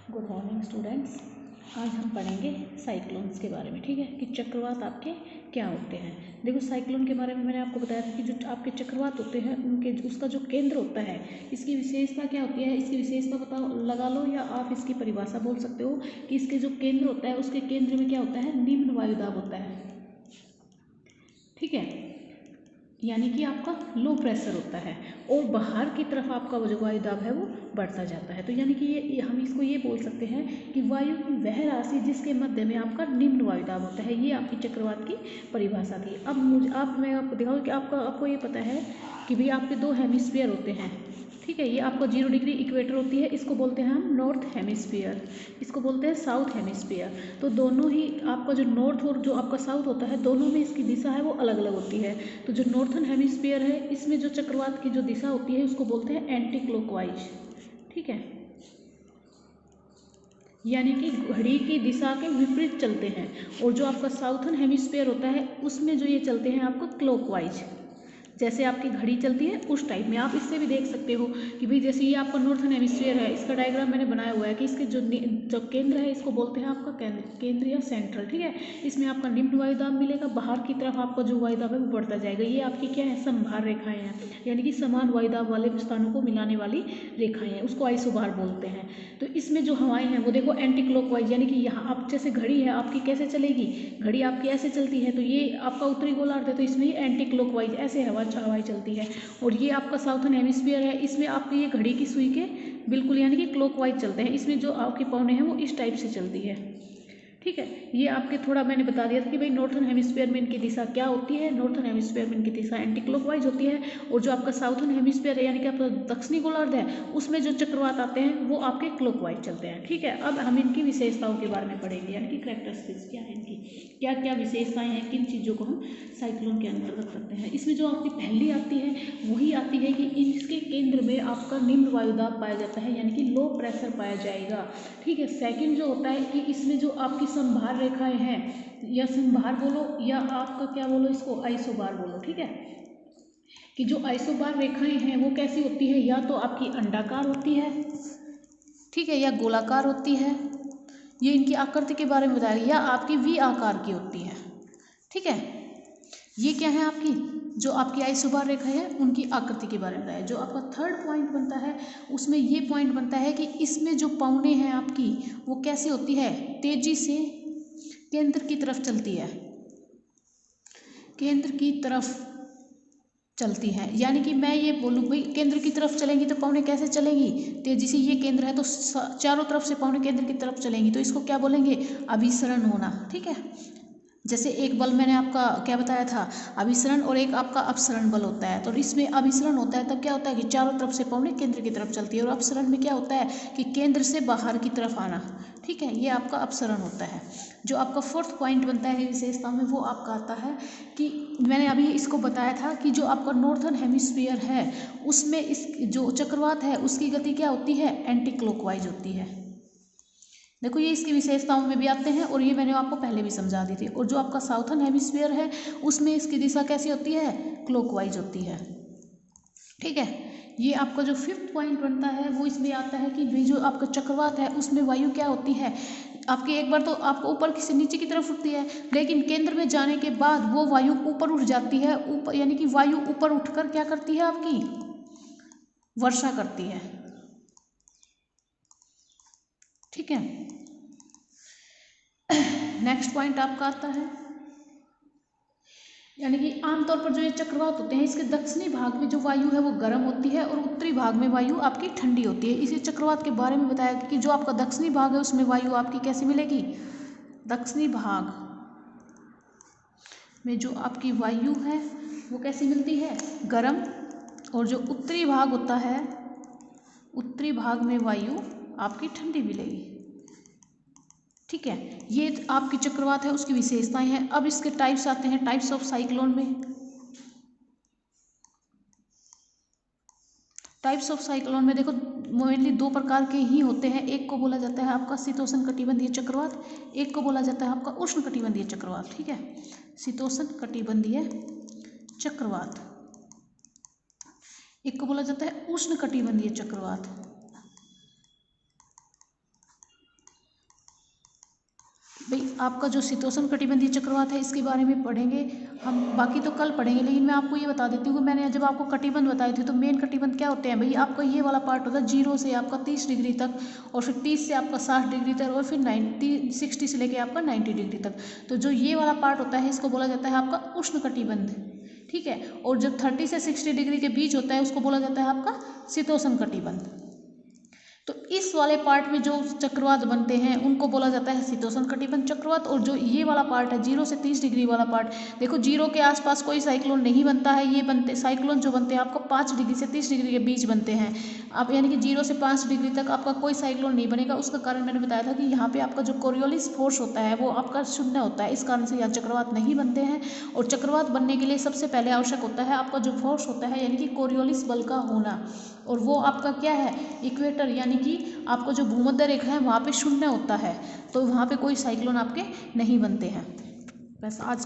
Good morning students. आज हम पढ़ेंगे साइक्लोन्स के बारे में। ठीक है, कि चक्रवात आपके क्या होते हैं। देखो, साइक्लोन के बारे में मैंने आपको बताया था कि जो आपके चक्रवात होते हैं उनके उसका जो केंद्र होता है, इसकी विशेषता क्या होती है, इसकी विशेषता बताओ, लगा लो, या आप इसकी परिभाषा बोल सकते हो कि इसके जो केंद्र होता है उसके केंद्र में क्या होता है, निम्न वायुदाब होता है। ठीक है, यानी कि आपका लो प्रेशर होता है और बाहर की तरफ आपका जो वायुदाब है वो बढ़ता जाता है। तो यानी कि ये हम इसको ये बोल सकते हैं कि वायु की वह राशि जिसके मध्य में आपका निम्न वायुदाब होता है, ये आपकी चक्रवात की परिभाषा थी। अब मैं आपको दिखाऊँ कि आपको ये पता है कि भाई आपके दो हेमिस्फीयर होते हैं। ठीक है, ये आपको 0 डिग्री इक्वेटर होती है, इसको बोलते हैं हम नॉर्थ हेमिस्फीयर, इसको बोलते हैं साउथ हेमिस्फीयर। तो दोनों ही आपका जो नॉर्थ और जो आपका साउथ होता है, दोनों में इसकी दिशा है वो अलग अलग होती है। तो जो नॉर्थन हेमिस्फीयर है, इसमें जो चक्रवात की जो दिशा होती है उसको बोलते हैं एंटी क्लॉकवाइज। ठीक है, यानी कि घड़ी की दिशा के विपरीत चलते हैं। और जो आपका साउथन हेमिस्फीयर होता है उसमें जो ये चलते हैं आपको क्लॉकवाइज, जैसे आपकी घड़ी चलती है उस टाइप में। आप इससे भी देख सकते हो कि भाई जैसे ये आपका नॉर्थन हेमिस्फीयर है, इसका डायग्राम मैंने बनाया हुआ है कि इसके जो केंद्र है इसको बोलते हैं आपका केंद्र या सेंट्रल। ठीक है, इसमें आपका निम्न वायुदाब मिलेगा, बाहर की तरफ आपका जो वायुदाब है वो बढ़ता जाएगा। ये आपकी क्या है, समभार रेखाएं हैं, यानी कि समान वायुदाब वाले स्थानों को मिलाने वाली रेखाएं हैं, उसको आइसोबार बोलते हैं। तो इसमें जो हवाएं हैं वो देखो एंटी क्लॉकवाइज, यानी कि यहाँ आप जैसे घड़ी है आपकी कैसे चलेगी, घड़ी आपकी ऐसे चलती है, तो ये आपका उत्तरी गोलार्ध है तो इसमें एंटी क्लॉकवाइज ऐसे हवाएं चलती है। और ये आपका साउथर्न हेमिस्फीयर है, इसमें आपकी ये घड़ी की सुई के बिल्कुल यानी कि क्लॉकवाइज चलते हैं। इसमें जो आपकी पौने हैं वो इस टाइप से चलती है। ठीक है, ये आपके थोड़ा मैंने बता दिया था कि भाई नॉर्थन हेमिस्फीयर में इनकी दिशा क्या होती है। नॉर्थन हेमिस्फीयर में इनकी दिशा एंटी क्लॉकवाइज होती है, और जो आपका साउथर्न हेमिस्फीयर है यानी कि आपका दक्षिणी गोलार्ध है, उसमें जो चक्रवात आते हैं वो आपके क्लॉकवाइज चलते हैं। ठीक है, अब हम इनकी विशेषताओं के बारे में पढ़ेंगे, यानी कि कैरेक्टरिस्टिक्स क्या है इनकी, क्या क्या विशेषताएं हैं, किन चीज़ों को हम साइक्लोन के अंतर्गत रखते हैं। इसमें जो आपकी पहली आती है वही आती है कि इसके केंद्र में आपका निम्न वायुदाब पाया जाता है, यानी कि लो प्रेशर पाया जाएगा। ठीक है, सेकंड जो होता है कि इसमें जो आपकी समभार रेखाएं हैं, या समभार बोलो या आपका क्या बोलो, इसको आइसोबार बोलो। ठीक है, कि जो आइसोबार रेखाएं हैं वो कैसी होती है, या तो आपकी अंडाकार होती है, ठीक है, या गोलाकार होती है, ये इनकी आकृति के बारे में बताया, या आपकी वी आकार की होती है। ठीक है, ये क्या है आपकी जो आपकी आइसोबार रेखा है उनकी आकृति के बारे में बताया। जो आपका थर्ड पॉइंट बनता है उसमें ये पॉइंट बनता है कि इसमें जो पौने हैं आपकी वो कैसी होती है, तेजी से केंद्र की तरफ चलती है, केंद्र की तरफ चलती है। यानी कि मैं ये बोलूँ भाई केंद्र की तरफ चलेंगी तो पौने कैसे चलेंगी, तेजी से। ये केंद्र है तो चारों तरफ से पौने केंद्र की तरफ चलेंगी, तो इसको क्या बोलेंगे, अभिसरण होना। ठीक है, जैसे एक बल मैंने आपका क्या बताया था, अभिसरण, और एक आपका अपसरण बल होता है। तो इसमें अभिसरण होता है तब क्या होता है कि चारों तरफ से पौने केंद्र की तरफ चलती है, और अपसरण में क्या होता है कि केंद्र से बाहर की तरफ आना। ठीक है, ये आपका अपसरण होता है। जो आपका फोर्थ पॉइंट बनता है विशेषता में वो आपका आता है कि मैंने अभी इसको बताया था कि जो आपका नॉर्थर्न हेमिस्फीयर है उसमें इस जो चक्रवात है उसकी गति क्या होती है, एंटी क्लॉकवाइज होती है। देखो, ये इसकी विशेषताओं में भी आते हैं और ये मैंने आपको पहले भी समझा दी थी। और जो आपका साउथर्न हेमिस्फीयर है उसमें इसकी दिशा कैसी होती है, क्लॉकवाइज होती है। ठीक है, ये आपका जो फिफ्थ पॉइंट बनता है वो इसमें आता है कि जो आपका चक्रवात है उसमें वायु क्या होती है आपकी, एक बार तो आपको ऊपर से नीचे की तरफ उठती है, लेकिन केंद्र में जाने के बाद वो वायु ऊपर उठ जाती है, ऊपर यानी कि वायु ऊपर उठकर क्या करती है आपकी, वर्षा करती है। ठीक है, नेक्स्ट पॉइंट आपका आता है, यानी कि आमतौर पर जो ये चक्रवात होते हैं इसके दक्षिणी भाग में जो वायु है वो गर्म होती है और उत्तरी भाग में वायु आपकी ठंडी होती है। इसी चक्रवात के बारे में बताया कि जो आपका दक्षिणी भाग है उसमें वायु आपकी कैसी मिलेगी, दक्षिणी भाग में जो आपकी वायु है वो कैसी मिलती है, गर्म, और जो उत्तरी भाग होता है उत्तरी भाग में वायु आपकी ठंडी मिलेगी। ठीक है, ये आपकी चक्रवात है उसकी विशेषताएं हैं। अब इसके टाइप्स आते हैं, टाइप्स ऑफ साइक्लोन में। टाइप्स ऑफ साइक्लोन में देखो मेनली दो प्रकार के ही होते हैं, एक को बोला जाता है आपका शीतोष्ण कटिबंधीय चक्रवात, एक को बोला जाता है आपका उष्ण कटिबंधीय चक्रवात। ठीक है, शीतोष्ण कटिबंधीय चक्रवात, एक को बोला जाता है उष्ण कटिबंधीय चक्रवात। भाई आपका जो शीतोष्ण कटिबंधीय चक्रवात है इसके बारे में पढ़ेंगे हम, बाकी तो कल पढ़ेंगे, लेकिन मैं आपको ये बता देती हूँ कि मैंने जब आपको कटिबंध बताए थे तो मेन कटिबंध क्या होते हैं भाई, आपका ये वाला पार्ट होता है 0 से आपका 30 डिग्री तक, और फिर 30 से आपका 60 डिग्री तक, और फिर 60 से लेके आपका 90 डिग्री तक। तो जो ये वाला पार्ट होता है इसको बोला जाता है आपका उष्ण कटिबंध, ठीक है। और जब 30 से 60 डिग्री के बीच होता है उसको बोला जाता है आपका शीतोष्ण कटिबंध। तो इस वाले पार्ट में जो चक्रवात बनते हैं उनको बोला जाता है शीतोष्ण कटिबंध चक्रवात। और जो ये वाला पार्ट है 0 से 30 डिग्री वाला पार्ट, देखो 0 के आसपास कोई साइक्लोन नहीं बनता है, ये बनते साइक्लोन जो बनते हैं आपको 5 डिग्री से 30 डिग्री के बीच बनते हैं। आप यानी कि 0 से 5 डिग्री तक आपका कोई साइक्लोन नहीं बनेगा। उसका कारण मैंने बताया था कि यहाँ पे आपका जो कोरियोलिस फोर्स होता है वो आपका शून्य होता है, इस कारण से यहाँ चक्रवात नहीं बनते हैं। और चक्रवात बनने के लिए सबसे पहले आवश्यक होता है आपका जो फोर्स होता है यानी कि कोरियोलिस बल का होना, और वो आपका क्या है, इक्वेटर यानी कि आपको जो भूमध्य रेखा है वहाँ पे शून्य होता है, तो वहाँ पे कोई साइक्लोन आपके नहीं बनते हैं। बस आज